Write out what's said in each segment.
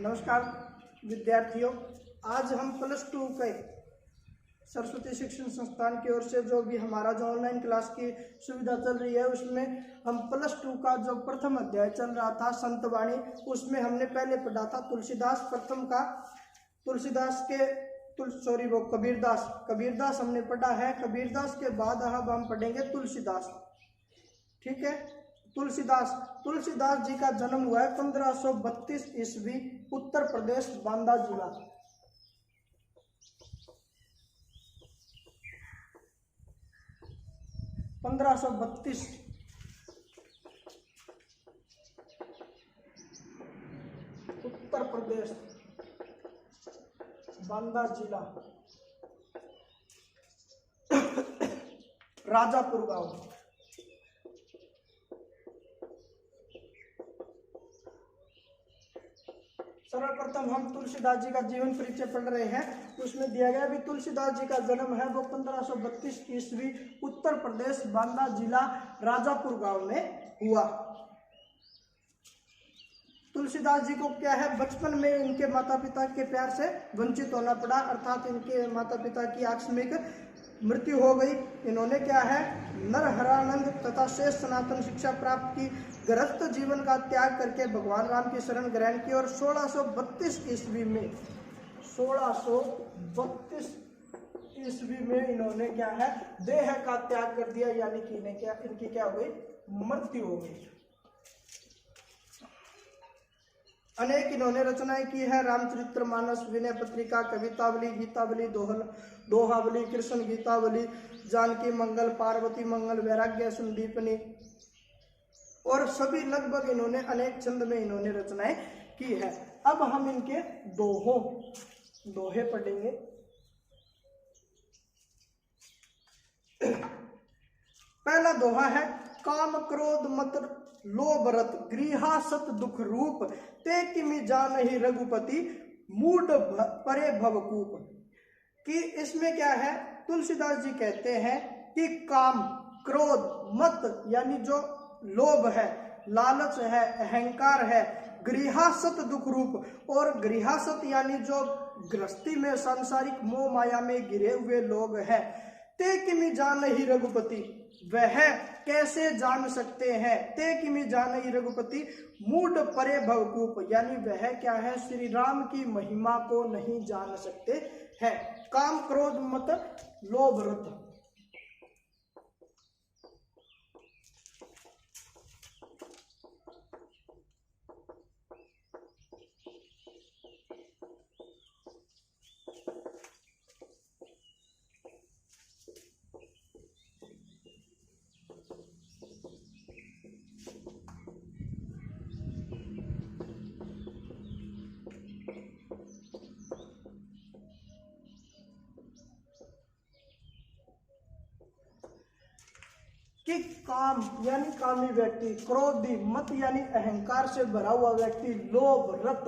नमस्कार विद्यार्थियों, आज हम +2 के सरस्वती शिक्षण संस्थान की ओर से जो भी हमारा जो ऑनलाइन क्लास की सुविधा चल रही है उसमें हम +2 का जो प्रथम अध्याय चल रहा था संतवाणी, उसमें हमने पहले पढ़ा था तुलसीदास प्रथम का कबीरदास हमने पढ़ा है। कबीरदास के बाद अब हम पढ़ेंगे तुलसीदास। ठीक है, तुलसीदास जी का जन्म हुआ है 1532 ईस्वी, उत्तर प्रदेश, बांदा जिला। उत्तर प्रदेश, बांदा जिला, राजापुर गांव। सर्वप्रथम हम तुलसीदास जी का जीवन परिचय पढ़ रहे हैं। उसमें दिया गया भी तुलसीदास जी का जन्म है वो 1532 ईस्वी, उत्तर प्रदेश, बांदा जिला, राजापुर गांव में हुआ। तुलसीदास जी को क्या है, बचपन में इनके माता पिता के प्यार से वंचित होना पड़ा, अर्थात इनके माता पिता की आकस्मिक मृत्यु हो गई। इन्होंने क्या है, नरहरानंद तथा शेष सनातन शिक्षा प्राप्त की, गृहस्थ जीवन का त्याग करके भगवान राम की शरण ग्रहण की और 1632 ईस्वी में इन्होंने क्या है, देह का त्याग कर दिया, यानी कि इनकी क्या हो गई, मृत्यु हो गई। अनेक इन्होंने रचनाएं की है, रामचरितमानस, विनय पत्रिका, कवितावली, गीतावली, दोहावली, कृष्ण गीतावली, जानकी मंगल, पार्वती मंगल, वैराग्य संदीपनी और सभी लगभग इन्होंने अनेक छंद में इन्होंने रचनाएं की है। अब हम इनके दोहे पढ़ेंगे। पहला दोहा है, काम क्रोध मत लोभ रत, गृहा सत दुख रूप, ते किमि जानहि रघुपति, मूढ़ परे भवकूप। कि इसमें क्या है, तुलसीदास जी कहते हैं कि काम, क्रोध, मत यानी जो लोभ है, लालच है, अहंकार है, गृहासत दुख रूप, और गृहासत यानी जो गृहस्थी में सांसारिक मोह माया में गिरे हुए लोग हैं, ते किमि जानहि रघुपति, वह कैसे जान सकते हैं, ते किमि जानहि रघुपति, मूढ़ परे भवकूप, यानी वह क्या है, श्री राम की महिमा को नहीं जान सकते हैं। काम क्रोध मत लोभ रत। कि काम यानी कामी व्यक्ति, क्रोधी, मत यानी अहंकार से भरा हुआ व्यक्ति, लोभ रत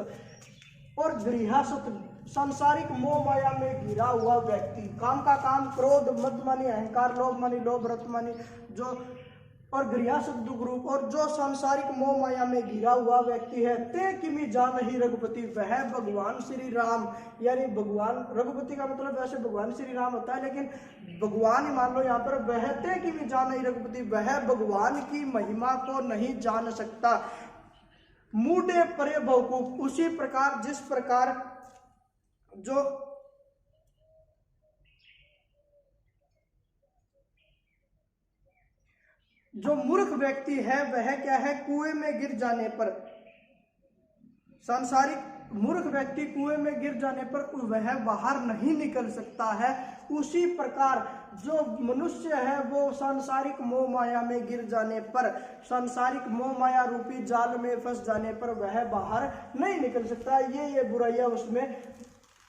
और गृहासत सांसारिक मोह माया में गिरा हुआ व्यक्ति। काम का काम, क्रोध मत मानी अहंकार, लोभ मानी लोभ, रत मानी जो, और गृहासत दुख रूप, और जो सांसारिक मोह माया में गिरा हुआ व्यक्ति है, ते किमि जानहि रघुपति, वह भगवान श्री राम, यानी भगवान, रघुपति का मतलब वैसे भगवान श्री राम होता है, लेकिन भगवान ही मान लो यहाँ पर, वह ते किमि जानहि रघुपति, वह भगवान की महिमा को नहीं जान सकता। मूढ़े परे भवकूप, उसी प्रकार जिस प्रकार जो मूर्ख व्यक्ति है वह क्या है, कुएं में गिर जाने पर, सांसारिक मूर्ख व्यक्ति कुएं में गिर जाने पर वह बाहर नहीं निकल सकता है, उसी प्रकार जो मनुष्य है वो सांसारिक मोह माया में गिर जाने पर, सांसारिक मोह माया रूपी जाल में फंस जाने पर वह बाहर नहीं निकल सकता। ये बुराइयां उसमें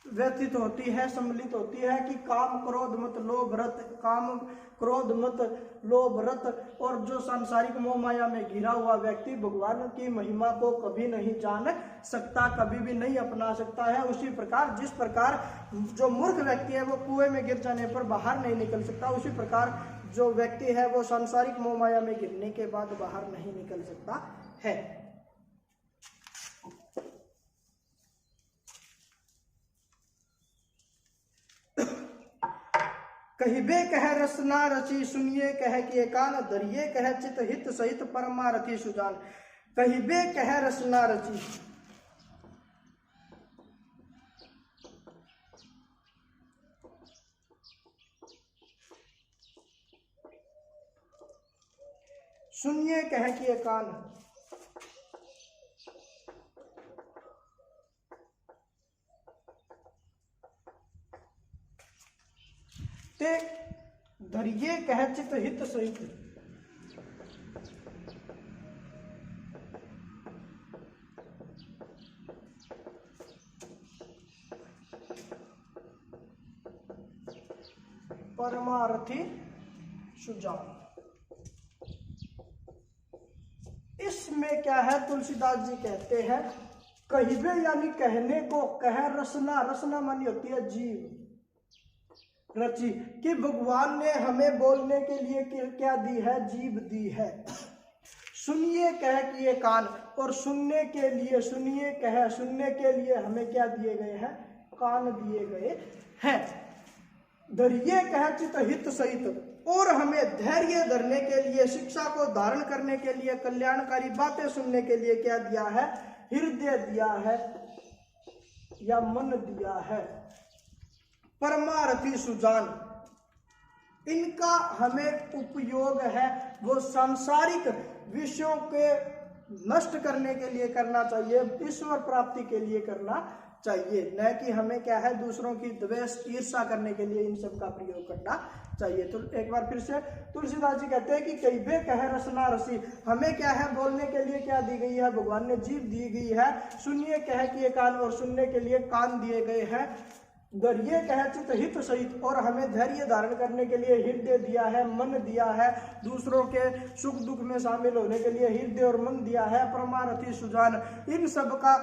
व्यतीत होती है, सम्मिलित होती है कि काम क्रोध मत लोभ रत, काम क्रोध मत लोभ रत, और जो सांसारिक मोह माया में घिरा हुआ व्यक्ति भगवान की महिमा को कभी नहीं जान सकता, कभी भी नहीं अपना सकता है। उसी प्रकार जिस प्रकार जो मूर्ख व्यक्ति है वो कुएं में गिर जाने पर बाहर नहीं निकल सकता, उसी प्रकार जो व्यक्ति है वो सांसारिक मोह माया में गिरने के बाद बाहर नहीं निकल सकता है। कहिबे कह रसना रची, सुनिए कह किए कान, धरिए कह चित हित सहित परमारथी सुजान। कहिबे कह रसना रची, सुनिए कह किए कान, ते धरिए कह चित हित सहित, परमारथी सुजान। इसमें क्या है, तुलसीदास जी कहते हैं कहिबे यानी कहने को, कह रसना, रसना मानी होती है जीव, रची, कि भगवान ने हमें बोलने के लिए क्या दी है, जीव दी है। सुनिए कह किए कान, और सुनने के लिए, सुनिए कह, सुनने के लिए हमें क्या दिए गए हैं, कान दिए गए हैं। धरिए कह चित हित सहित, और हमें धैर्य धरने के लिए, शिक्षा को धारण करने के लिए, कल्याणकारी बातें सुनने के लिए क्या दिया है, हृदय दिया है या मन दिया है। परमारथी सुजान, इनका हमें उपयोग है वो सांसारिक विषयों के नष्ट करने के लिए करना चाहिए, ईश्वर प्राप्ति के लिए करना चाहिए, न कि हमें क्या है दूसरों की द्वेष ईर्ष्या करने के लिए इन सब का प्रयोग करना चाहिए। तो एक बार फिर से तुलसीदास जी कहते हैं कि कहिबे कह रसना रसी, हमें क्या है बोलने के लिए क्या दी गई है, भगवान ने जीभ दी गई है। सुनिए कह किए कान, और सुनने के लिए कान दिए गए हैं। धैर्य कह चित हित सहित, और हमें धैर्य धारण करने के लिए हृदय दिया है, मन दिया है, दूसरों के सुख दुख में शामिल होने के लिए हृदय और मन दिया है। परमारथी सुजान, इन सब का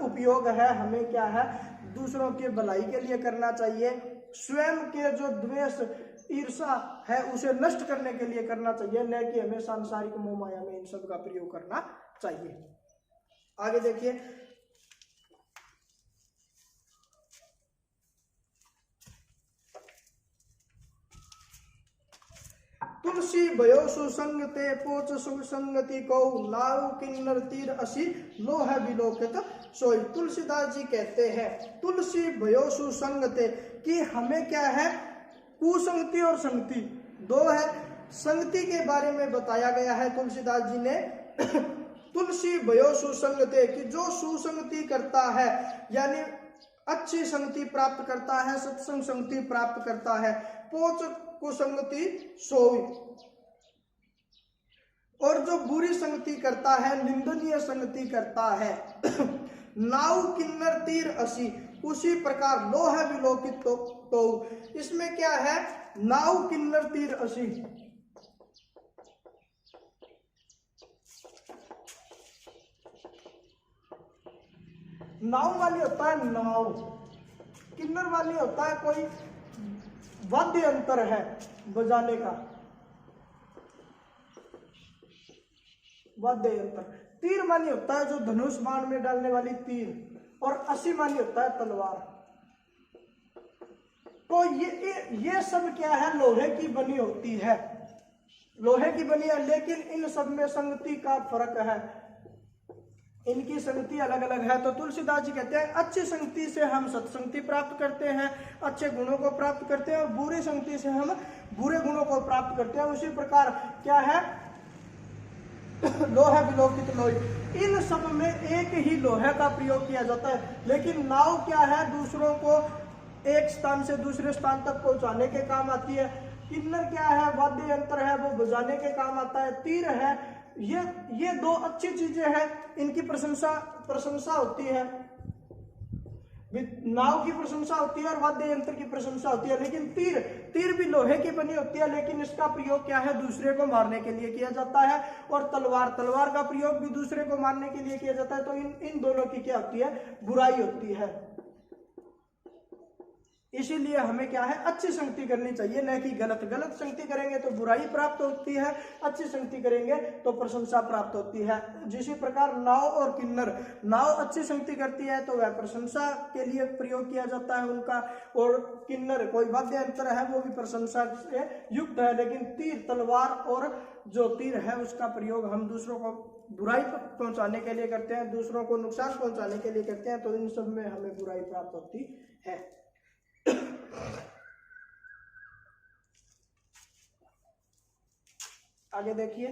उपयोग है हमें क्या है दूसरों के भलाई के लिए करना चाहिए, स्वयं के जो द्वेष ईर्ष्या है उसे नष्ट करने के लिए करना चाहिए, न कि हमें सांसारिक मोह माया में इन सब का प्रयोग करना चाहिए। आगे देखिए, तुलसी भयो सुसंग ते पोच सुसंगति को, नाव किन्नर तीर असी लोह विलोकित सोई। तुलसीदास जी कहते हैं तुलसी भयो सुसंग ते, कि हमें क्या है कुसंगति और संगति दो है। संगति के बारे में बताया गया है तुलसीदास जी ने तुलसी भयो सुसंगते, कि जो सुसंगति करता है यानी अच्छी संगति प्राप्त करता है, सत्संग संगति प्राप्त करता है। पोच कुसंगति सोई, और जो बुरी संगति करता है, निंदनीय संगति करता है नाव किन्नर तीर असी, उसी प्रकार लोह विलोकित तो इसमें क्या है, नाव किन्नर तीर असी, नाव वाली होता है नाव, किन्नर वाली होता है कोई वाद्य यंत्र है बजाने का, वाद्य यंत्र। तीर मानी होता है जो धनुष बाण में डालने वाली तीर, और असी मानी होता है तलवार। तो ये सब क्या है, लोहे की बनी होती है, लोहे की बनी है, लेकिन इन सब में संगति का फर्क है, इनकी संगति अलग अलग है। तो तुलसीदास जी कहते हैं अच्छी संगति से हम सत्संगति प्राप्त करते हैं, अच्छे गुणों को प्राप्त करते हैं, और बुरी संगति से हम बुरे गुणों को प्राप्त करते हैं। उसी प्रकार क्या है लोहा विलोकित लोई, इन सब में एक ही लोहे का प्रयोग किया जाता है। लेकिन नाव क्या है, दूसरों को एक स्थान से दूसरे स्थान तक पहुंचाने के काम आती है। किन्नर क्या है, वाद्य यंत्र है, वो बजाने के काम आता है। तीर है, ये दो अच्छी चीजें हैं, इनकी प्रशंसा होती है, नाव की प्रशंसा होती है और वाद्य यंत्र की प्रशंसा होती है। लेकिन तीर भी लोहे की बनी होती है, लेकिन इसका प्रयोग क्या है, दूसरे को मारने के लिए किया जाता है। और तलवार का प्रयोग भी दूसरे को मारने के लिए किया जाता है। तो इन दोनों की क्या होती है, बुराई होती है। इसीलिए हमें क्या है, अच्छी संगति करनी चाहिए, न कि गलत। गलत संगति करेंगे तो बुराई प्राप्त होती है, अच्छी संगति करेंगे तो प्रशंसा प्राप्त होती है। जिसी प्रकार नाव और किन्नर, नाव अच्छी संगति करती है तो वह प्रशंसा के लिए प्रयोग किया जाता है उनका, और किन्नर कोई वाद्य यंत्र है वो भी प्रशंसा से युक्त है। लेकिन तीर तलवार और जो तीर है उसका प्रयोग हम दूसरों को बुराई पहुंचाने के लिए करते हैं, दूसरों को नुकसान पहुंचाने के लिए करते हैं, तो इन सब में हमें बुराई प्राप्त होती है। आगे देखिए,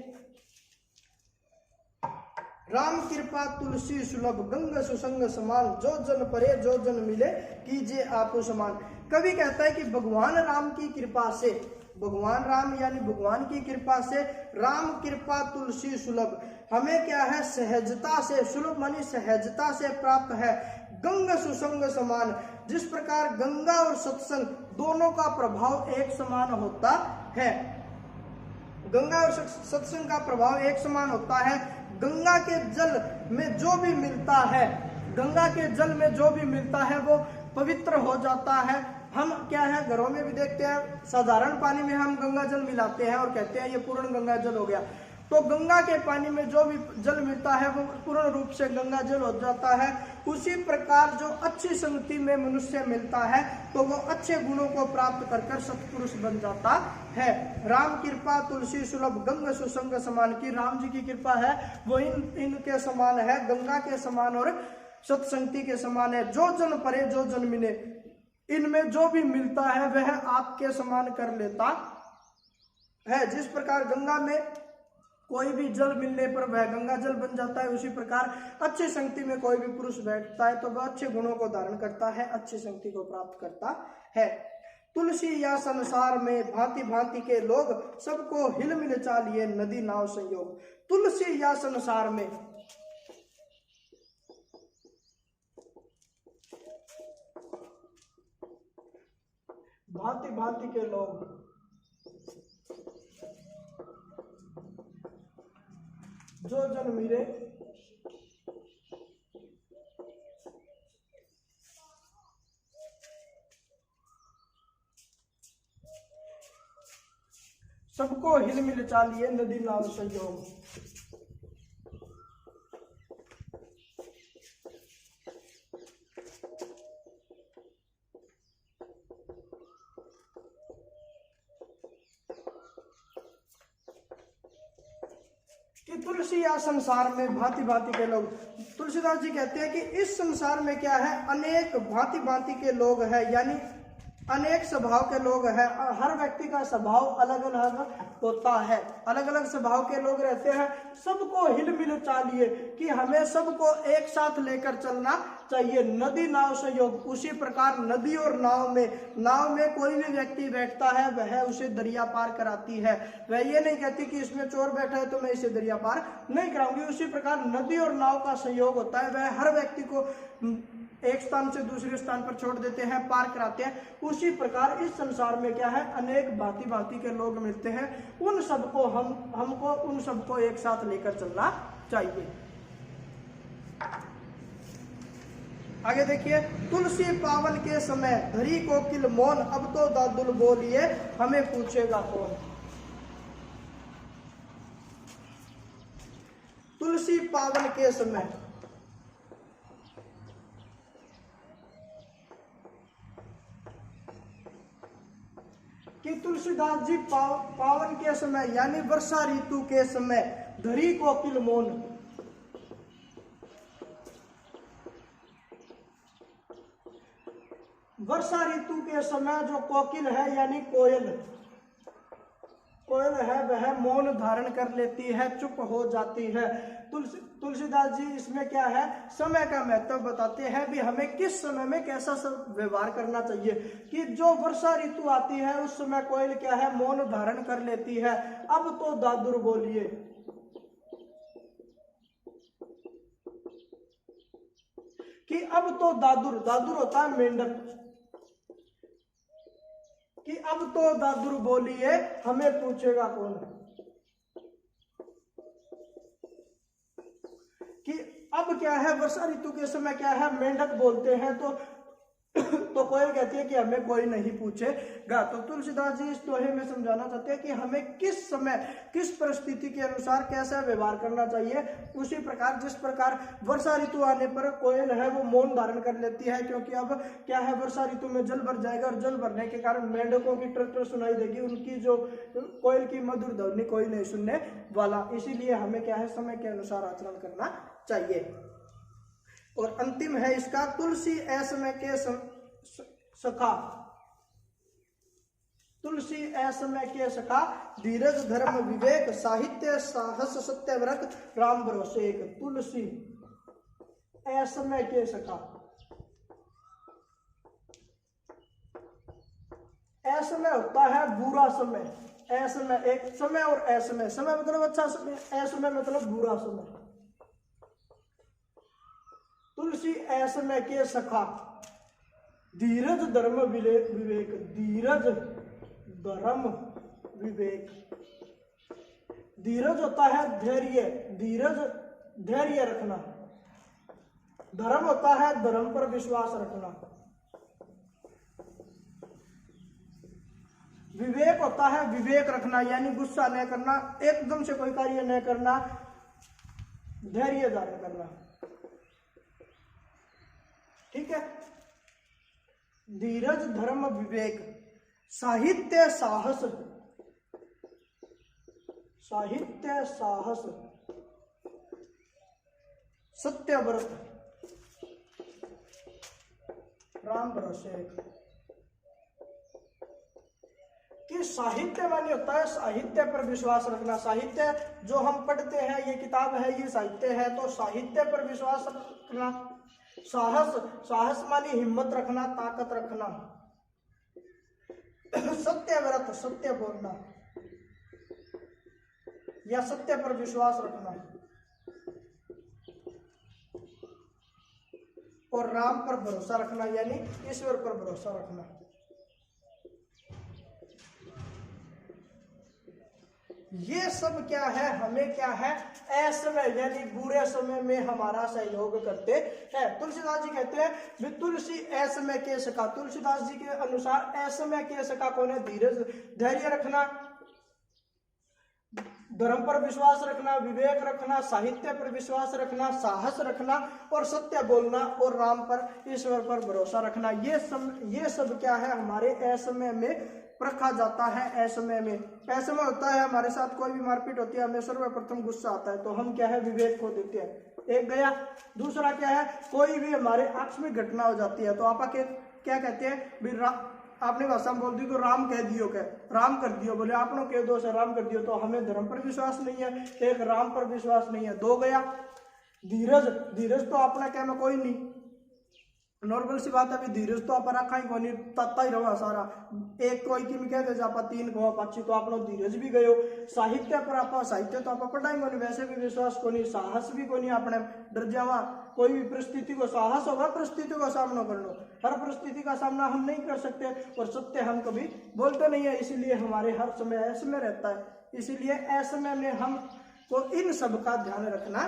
राम कृपा तुलसी सुलभ गंगा सुसंग समान, जो जन परे जो जन मिले कीजिए आपो समान। कवि कहता है कि भगवान राम की कृपा से, भगवान राम यानी भगवान की कृपा से, राम कृपा तुलसी सुलभ, हमें क्या है, सहजता से, सुलभ मानी सहजता से प्राप्त है। गंगा सुसंग समान, जिस प्रकार गंगा और सत्संग दोनों का प्रभाव एक समान होता है, गंगा और सत्संग का प्रभाव एक समान होता है। गंगा के जल में जो भी मिलता है, गंगा के जल में जो भी मिलता है वो पवित्र हो जाता है। हम क्या है, घरों में भी देखते हैं, साधारण पानी में हम गंगा जल मिलाते हैं और कहते हैं ये पूर्ण गंगा जल हो गया। तो गंगा के पानी में जो भी जल मिलता है वो पूर्ण रूप से गंगा जल हो जाता है। उसी प्रकार जो अच्छी संगति में मनुष्य मिलता है तो वो अच्छे गुणों को प्राप्त कर कर सत्पुरुष बन जाता है। राम कृपा तुलसी सुलभ गंगा सुसंग समान, की राम जी की कृपा है वो इनके समान है, गंगा के समान और सत्संगति के समान है। जो जन परे जो जन मिले, इनमें जो भी मिलता है वह आपके समान कर लेता है। जिस प्रकार गंगा में कोई भी जल मिलने पर वह गंगा जल बन जाता है, उसी प्रकार अच्छी संगति में कोई भी पुरुष बैठता है तो वह अच्छे गुणों को धारण करता है, अच्छी संगति को प्राप्त करता है। तुलसी या संसार में भांति भांति के लोग, सबको हिल मिल चालिए नदी नाव संयोग। तुलसी या संसार में, भांति भांति के लोग, जो जन मिले सबको हिल मिल चालिए नदी नाव संयोग। कि तुलसी या संसार में भांति भांति के लोग, तुलसीदास जी कहते हैं कि इस संसार में क्या है, अनेक भांति भांति के लोग हैं, यानी अनेक स्वभाव के लोग हैं। हर व्यक्ति का स्वभाव अलग अलग होता है, अलग अलग स्वभाव के लोग रहते हैं। सबको हिल मिल चालिए, कि हमें सबको एक साथ लेकर चलना चाहिए। नदी नाव संयोग, उसी प्रकार नदी और नाव में कोई भी व्यक्ति बैठता है वह उसे दरिया पार कराती है। वह ये नहीं कहती कि इसमें चोर बैठा है तो मैं इसे दरिया पार नहीं कराऊंगी। उसी प्रकार नदी और नाव का संयोग होता है, वह हर व्यक्ति को एक स्थान से दूसरे स्थान पर छोड़ देते हैं, पार कराते हैं। उसी प्रकार इस संसार में क्या है, अनेक भांति भांति के लोग मिलते हैं। उन सबको हमको उन सबको एक साथ लेकर चलना चाहिए। आगे देखिए, तुलसी पावन के समय धरी कोकिल मौन, अब तो दादुल बोलिए हमें पूछेगा कौन। तुलसी पावन के समय, कि तुलसीदास जी पावन के समय यानी वर्षा ऋतु के समय धरी कोकिल मौन, वर्षा ऋतु के समय जो कोकिल है यानी कोयल है वह मौन धारण कर लेती है, चुप हो जाती है। तुलसीदास जी इसमें क्या है, समय का महत्व बताते हैं भी हमें किस समय में कैसा सब व्यवहार करना चाहिए। कि जो वर्षा ऋतु आती है उस समय कोयल क्या है, मौन धारण कर लेती है। अब तो दादुर बोलिए, कि अब तो दादुर होता है मेंढक, कि अब तो दादुर बोलिए हमें पूछेगा कौन। कि अब क्या है, वर्षा ऋतु के समय क्या है, मेंढक बोलते हैं। तो तो कोयल कहती है कि हमें कोई नहीं पूछेगा। तो तुलसीदास जी इस दोहे में समझाना चाहते हैं कि हमें किस समय किस परिस्थिति के अनुसार कैसा व्यवहार करना चाहिए। उसी प्रकार जिस प्रकार वर्षा ऋतु आने पर कोयल है वो मौन धारण कर लेती है, क्योंकि अब क्या है, वर्षा ऋतु में जल भर जाएगा और जल भरने के कारण मेंढकों की ट्रटर सुनाई देगी, उनकी जो कोयल की मधुर ध्वनि कोई नहीं सुनने वाला। इसीलिए हमें क्या है, समय के अनुसार आचरण करना चाहिए। और अंतिम है इसका, तुलसी असमय के सखा, तुलसी असमय के सखा, धीरज धर्म विवेक, साहित्य साहस सत्यव्रत, राम भरोसे एक। तुलसी असमय के सखा, असमय होता है बुरा समय, असमय एक समय और असमय, समय मतलब अच्छा समय, असमय मतलब बुरा समय। तुलसी असमय के सखा, धीरज धर्म विवेक, धीरज धर्म विवेक। धीरज होता है धैर्य, धीरज धैर्य रखना। धर्म होता है धर्म पर विश्वास रखना। विवेक होता है विवेक रखना, यानी गुस्सा न करना, एकदम से कोई कार्य न करना, धैर्य धारण करना। ठीक है। धीरज धर्म विवेक, साहित्य साहस, साहित्य साहस, सत्यव्रत, राम भरोसे। कि साहित्य माने होता है साहित्य पर विश्वास रखना। साहित्य जो हम पढ़ते हैं, ये किताब है, ये साहित्य है, तो साहित्य पर विश्वास रखना। साहस, साहस मानी हिम्मत रखना, ताकत रखना। सत्यव्रत, सत्य बोलना या सत्य पर विश्वास रखना। और राम पर भरोसा रखना, यानी ईश्वर पर भरोसा रखना। ये सब क्या है, हमें क्या है, असमय यानी बुरे समय में हमारा सहयोग करते हैं। तुलसीदास जी कहते हैं तुलसी असमय के सखा। तुलसीदास जी के अनुसार असमय के सखा कौन है? धीरज धैर्य रखना, धर्म पर विश्वास रखना, विवेक रखना, साहित्य पर विश्वास रखना, साहस रखना और सत्य बोलना और राम पर, ईश्वर पर भरोसा रखना। ये सब क्या है, हमारे असमय में रखा जाता है। असमय में, असमय होता है हमारे साथ कोई भी मारपीट होती है, हमें सर्वप्रथम गुस्सा आता है, तो हम क्या है, विवेक को देते हैं। एक गया। दूसरा क्या है, कोई भी हमारे आकस्मिक घटना हो जाती है, तो आप क्या कहते हैं, आपने भाषा में बोल दी तो राम कह दियो, राम कर दियो, बोले आपने कह दो से राम कर दियो, तो हमें धर्म पर विश्वास नहीं है, एक राम पर विश्वास नहीं है। दो गया धीरज। धीरज तो अपना क्या में कोई नहीं, नॉर्मल सी बात है, अभी धीरज तो आप रखा ही कोई नहीं, तत्ता ही रहा सारा। एक कोई की भी कहते आप तीन गवा पाची, तो आप लोग धीरज भी गयो। साहित्य पर आप, साहित्य तो आप पढ़ाई कोनी, वैसे भी विश्वास को नहीं, साहस भी कोई नहीं, आपने डर जावा कोई भी परिस्थिति को, साहस होगा परिस्थिति का सामना कर लो, हर परिस्थिति का सामना हम नहीं कर सकते, और सत्य हम कभी बोलते नहीं है, इसीलिए हमारे हर समय ऐसे रहता है। इसीलिए ऐसे में हम को इन सब का ध्यान रखना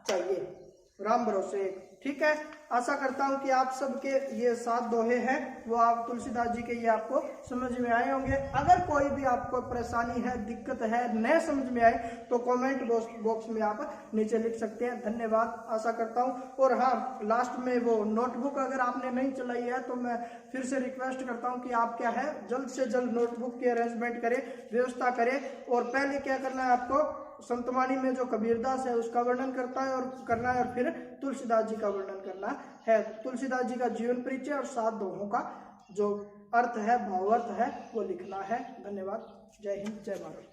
चाहिए। राम भरोसे। ठीक है, आशा करता हूं कि आप सबके ये 7 दोहे हैं वो आप तुलसीदास जी के ये आपको समझ में आए होंगे। अगर कोई भी आपको परेशानी है, दिक्कत है, न समझ में आए, तो कमेंट बॉक्स में आप नीचे लिख सकते हैं। धन्यवाद, आशा करता हूं। और हाँ, लास्ट में वो नोटबुक अगर आपने नहीं चलाई है तो मैं फिर से रिक्वेस्ट करता हूं कि आप क्या है, जल्द से जल्द नोटबुक की अरेंजमेंट करें, व्यवस्था करें। और पहले क्या करना है आपको, संतवाणी में जो कबीरदास है उसका वर्णन करता है और करना है, और फिर तुलसीदास जी का वर्णन करना है। तुलसीदास जी का जीवन परिचय और 7 दोहों का जो अर्थ है, भावार्थ है, वो लिखना है। धन्यवाद। जय हिंद, जय भारत।